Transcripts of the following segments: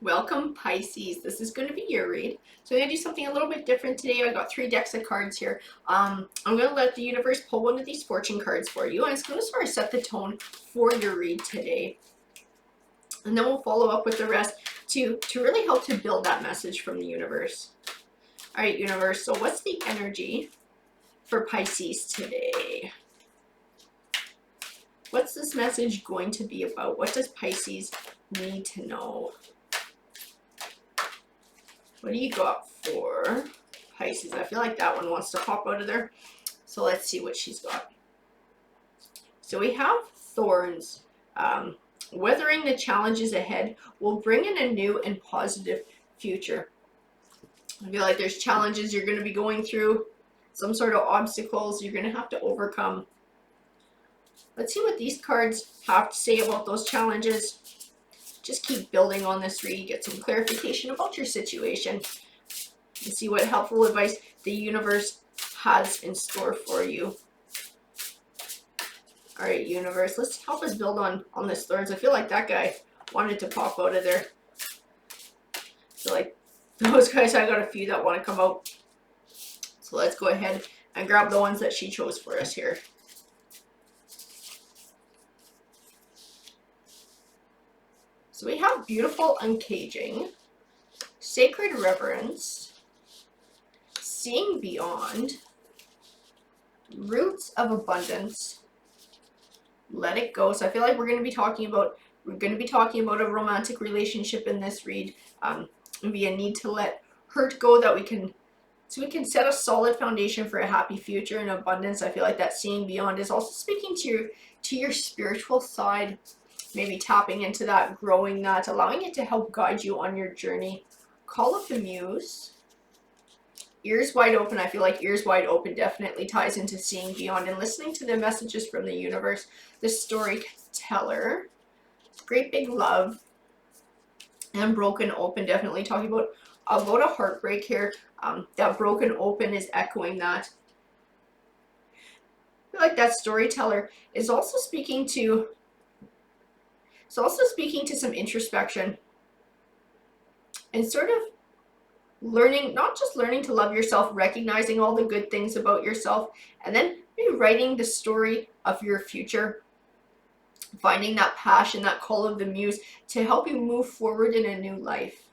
Welcome, Pisces. This is going to be your read. So I'm going to do something a little bit different today. I got 3 decks of cards here. I'm going to let the universe pull one of these fortune cards for you, and it's going to sort of set the tone for your read today. And then we'll follow up with the rest to really help to build that message from the universe. All right, universe. So what's the energy for Pisces today? What's this message going to be about? What does Pisces need to know? What do you got for Pisces? I feel like that one wants to pop out of there. So let's see what she's got. So we have thorns. Weathering the challenges ahead will bring in a new and positive future. I feel like there's challenges you're going to be going through, some sort of obstacles you're going to have to overcome. Let's see what these cards have to say about those challenges. Just keep building on this read, get some clarification about your situation, and see what helpful advice the universe has in store for you. All right, universe, let's help us build on this thorns. I feel like that guy wanted to pop out of there. I feel like those guys, I got a few that want to come out. So let's go ahead and grab the ones that she chose for us here. So we have beautiful uncaging, sacred reverence, seeing beyond, roots of abundance, let it go. So I feel like we're going to be talking about a romantic relationship in this read. Maybe a need to let hurt go so we can set a solid foundation for a happy future and abundance. I feel like that seeing beyond is also speaking to your spiritual side. Maybe tapping into that, growing that, allowing it to help guide you on your journey. Call of the Muse. Ears wide open. I feel like ears wide open definitely ties into seeing beyond and listening to the messages from the universe. The storyteller. Great big love. And broken open. Definitely talking about a heartbreak here. That broken open is echoing that. I feel like that storyteller is also speaking to some introspection and sort of learning, not just learning to love yourself, recognizing all the good things about yourself, and then maybe writing the story of your future, finding that passion, that call of the muse to help you move forward in a new life.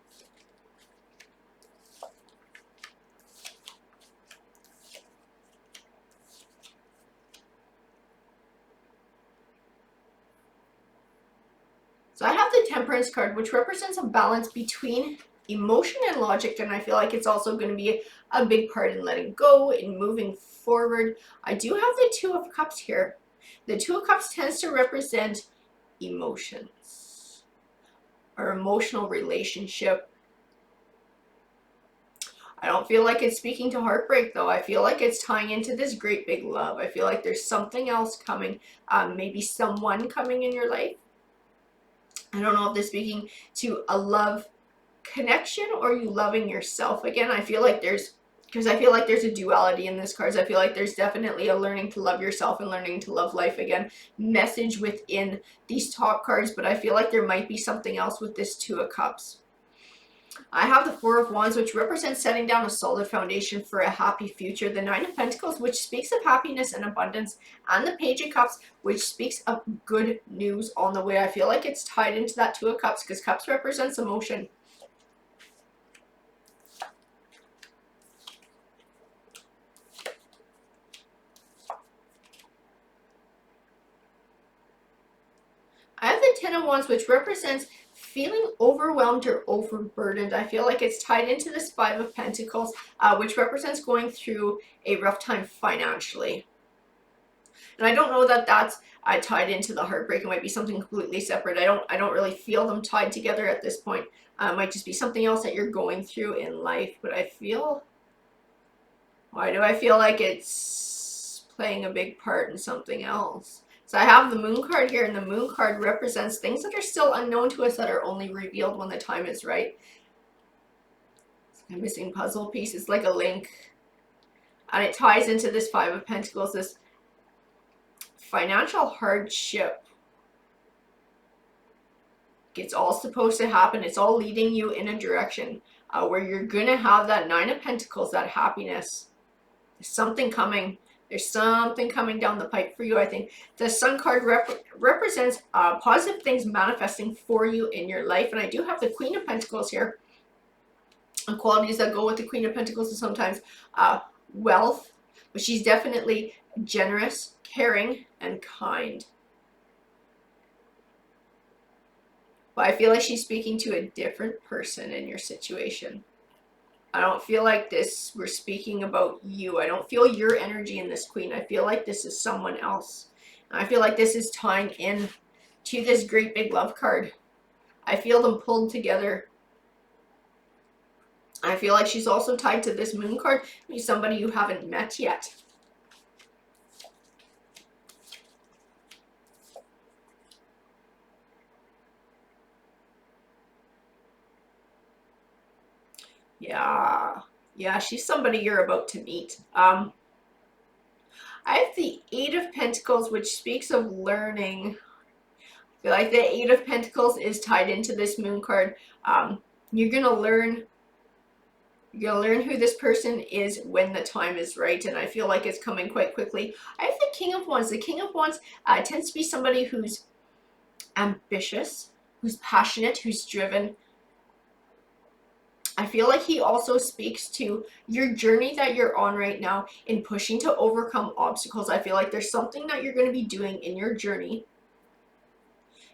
So I have the Temperance card, which represents a balance between emotion and logic, and I feel like it's also going to be a big part in letting go, in moving forward. I do have the Two of Cups here. The Two of Cups tends to represent emotions or emotional relationship. I don't feel like it's speaking to heartbreak, though. I feel like it's tying into this great big love. I feel like there's something else coming, maybe someone coming in your life. I don't know if they're speaking to a love connection or you loving yourself. Again, I feel like there's a duality in this cards. I feel like there's definitely a learning to love yourself and learning to love life again message within these top cards, but I feel like there might be something else with this Two of Cups. I have the Four of Wands, which represents setting down a solid foundation for a happy future. The Nine of Pentacles, which speaks of happiness and abundance. And the Page of Cups, which speaks of good news on the way. I feel like it's tied into that Two of Cups because Cups represents emotion. I have the Ten of Wands, which represents feeling overwhelmed or overburdened. I feel like it's tied into this Five of Pentacles, which represents going through a rough time financially. And I don't know that that's tied into the heartbreak. It might be something completely separate. I don't really feel them tied together at this point. It might just be something else that you're going through in life. But why do I feel like it's playing a big part in something else? So I have the Moon card here, and the Moon card represents things that are still unknown to us that are only revealed when the time is right. A missing puzzle piece. It's like a link. And it ties into this Five of Pentacles, this financial hardship it's all supposed to happen. It's all leading you in a direction where you're going to have that Nine of Pentacles, that happiness. There's something coming. There's something coming down the pipe for you, I think. The Sun card represents positive things manifesting for you in your life. And I do have the Queen of Pentacles here. And qualities that go with the Queen of Pentacles is sometimes wealth. But she's definitely generous, caring, and kind. But I feel like she's speaking to a different person in your situation. I don't feel like we're speaking about you. I don't feel your energy in this Queen. I feel like this is someone else. And I feel like this is tying in to this great big love card. I feel them pulled together. I feel like she's also tied to this Moon card. Maybe somebody you haven't met yet. Yeah, she's somebody you're about to meet. I have the Eight of Pentacles, which speaks of learning. I feel like the Eight of Pentacles is tied into this Moon card. You're gonna learn who this person is when the time is right, and I feel like it's coming quite quickly. I have the King of Wands. The King of Wands tends to be somebody who's ambitious, who's passionate, who's driven. I feel like he also speaks to your journey that you're on right now in pushing to overcome obstacles. I feel like there's something that you're going to be doing in your journey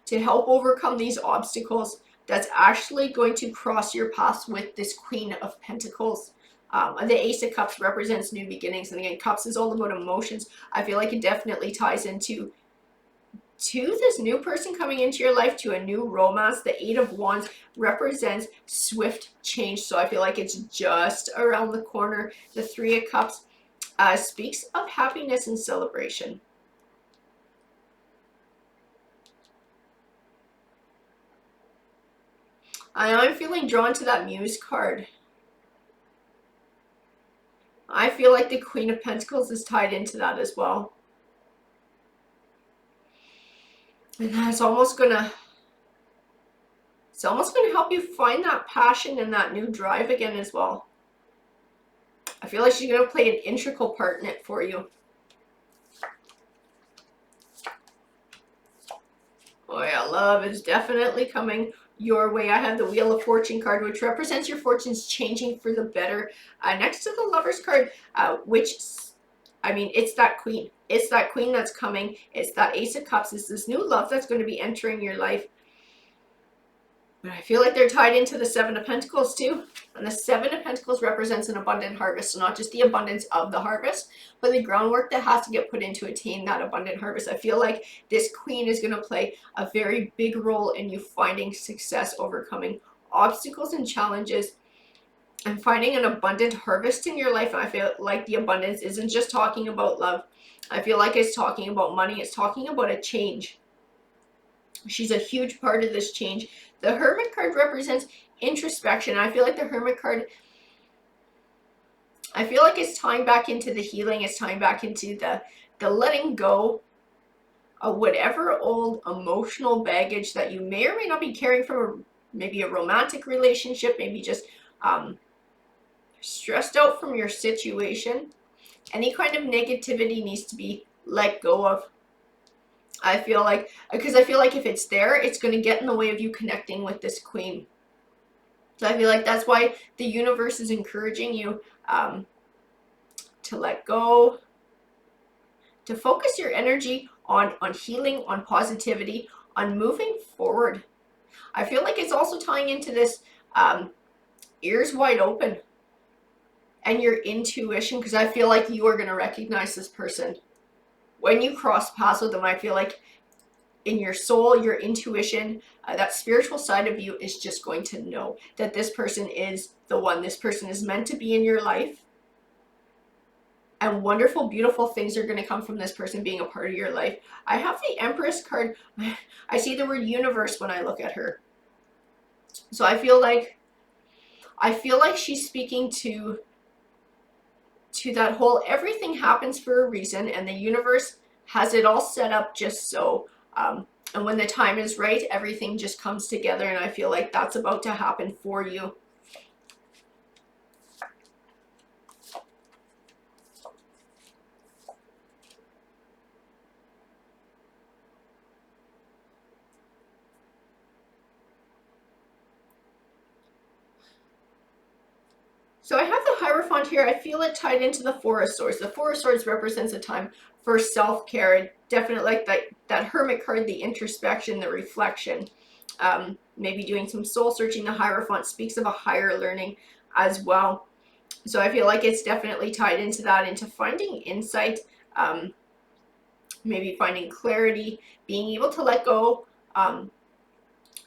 to help overcome these obstacles that's actually going to cross your path with this Queen of Pentacles. The Ace of Cups represents new beginnings. And again, Cups is all about emotions. I feel like it definitely ties into this new person coming into your life, to a new romance. The Eight of Wands represents swift change, so I feel like it's just around the corner. The Three of Cups speaks of happiness and celebration. I'm feeling drawn to that Muse card. I feel like the Queen of Pentacles is tied into that as well. And it's almost gonna help you find that passion and that new drive again as well. I feel like she's gonna play an integral part in it for you. Oh yeah, love is definitely coming your way. I have the Wheel of Fortune card, which represents your fortunes changing for the better. Next to the Lovers card, which, I mean, it's that Queen. It's that Queen that's coming. It's that Ace of Cups. It's this new love that's going to be entering your life. But I feel like they're tied into the Seven of Pentacles too. And the Seven of Pentacles represents an abundant harvest. So not just the abundance of the harvest, but the groundwork that has to get put in to attain that abundant harvest. I feel like this Queen is going to play a very big role in you finding success, overcoming obstacles and challenges, and finding an abundant harvest in your life. And I feel like the abundance isn't just talking about love. I feel like it's talking about money. It's talking about a change. She's a huge part of this change. The Hermit card represents introspection. I feel like the Hermit card, I feel like it's tying back into the healing. It's tying back into the letting go of whatever old emotional baggage that you may or may not be carrying from maybe a romantic relationship, maybe just stressed out from your situation. Any kind of negativity needs to be let go of. I feel like, because I feel like if it's there, it's going to get in the way of you connecting with this Queen. So I feel like that's why the universe is encouraging you to let go, to focus your energy on healing, on positivity, on moving forward. I feel like it's also tying into this ears wide open and your intuition, because I feel like you are going to recognize this person. When you cross paths with them, I feel like in your soul, your intuition, that spiritual side of you is just going to know that this person is the one. This person is meant to be in your life. And wonderful, beautiful things are going to come from this person being a part of your life. I have the Empress card. I see the word universe when I look at her. So I feel like she's speaking to that whole everything happens for a reason, and the universe has it all set up just so. And when the time is right, everything just comes together, and I feel like that's about to happen for you. So I have the Hierophant here. I feel it tied into the Four of Swords. The Four of Swords represents a time for self-care. Definitely like that Hermit card, the introspection, the reflection. Maybe doing some soul searching. The Hierophant speaks of a higher learning as well. So I feel like it's definitely tied into that, into finding insight, maybe finding clarity, being able to let go,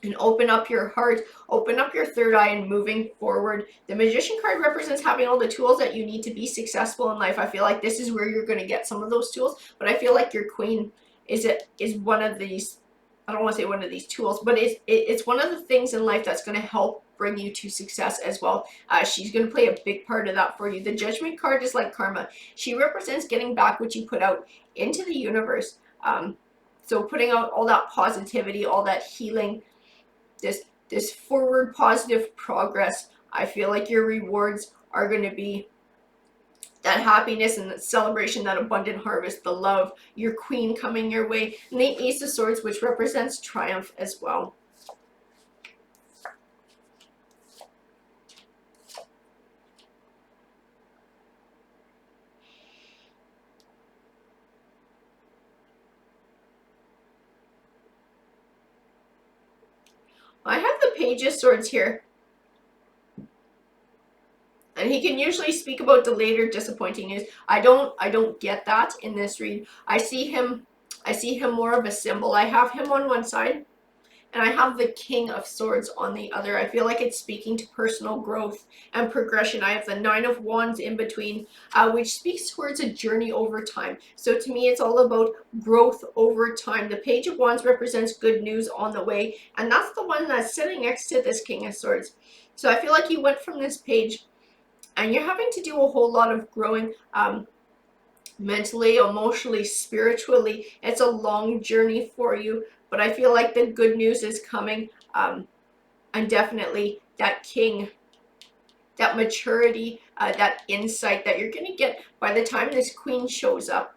and open up your heart, open up your third eye, and moving forward. The Magician card represents having all the tools that you need to be successful in life. I feel like this is where you're going to get some of those tools, but I feel like your Queen is one of these, I don't want to say one of these tools, but it's one of the things in life that's going to help bring you to success as well. She's going to play a big part of that for you. The Judgment card is like karma. She represents getting back what you put out into the universe. So putting out all that positivity, all that healing, this forward positive progress. I feel like your rewards are going to be that happiness and that celebration, that abundant harvest, the love, your Queen coming your way, and the Ace of Swords, which represents triumph as well. I have the Page of Swords here. And he can usually speak about delayed or disappointing news. I don't get that in this read. I see him more of a symbol. I have him on one side, and I have the King of Swords on the other. I feel like it's speaking to personal growth and progression. I have the Nine of Wands in between, which speaks towards a journey over time. So to me, it's all about growth over time. The Page of Wands represents good news on the way, and that's the one that's sitting next to this King of Swords. So I feel like you went from this page, and you're having to do a whole lot of growing, mentally, emotionally, spiritually. It's a long journey for you, but I feel like the good news is coming, and definitely that King, that maturity, that insight that you're going to get by the time this Queen shows up,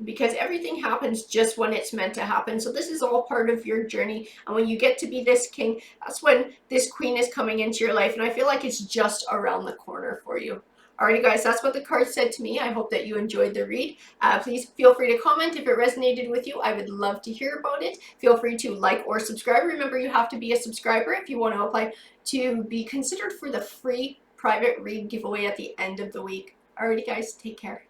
because everything happens just when it's meant to happen. So this is all part of your journey, and when you get to be this King, that's when this Queen is coming into your life, and I feel like it's just around the corner for you. Alrighty guys, that's what the card said to me. I hope that you enjoyed the read. Please feel free to comment if it resonated with you. I would love to hear about it. Feel free to like or subscribe. Remember, you have to be a subscriber if you want to apply to be considered for the free private read giveaway at the end of the week. Alrighty guys, take care.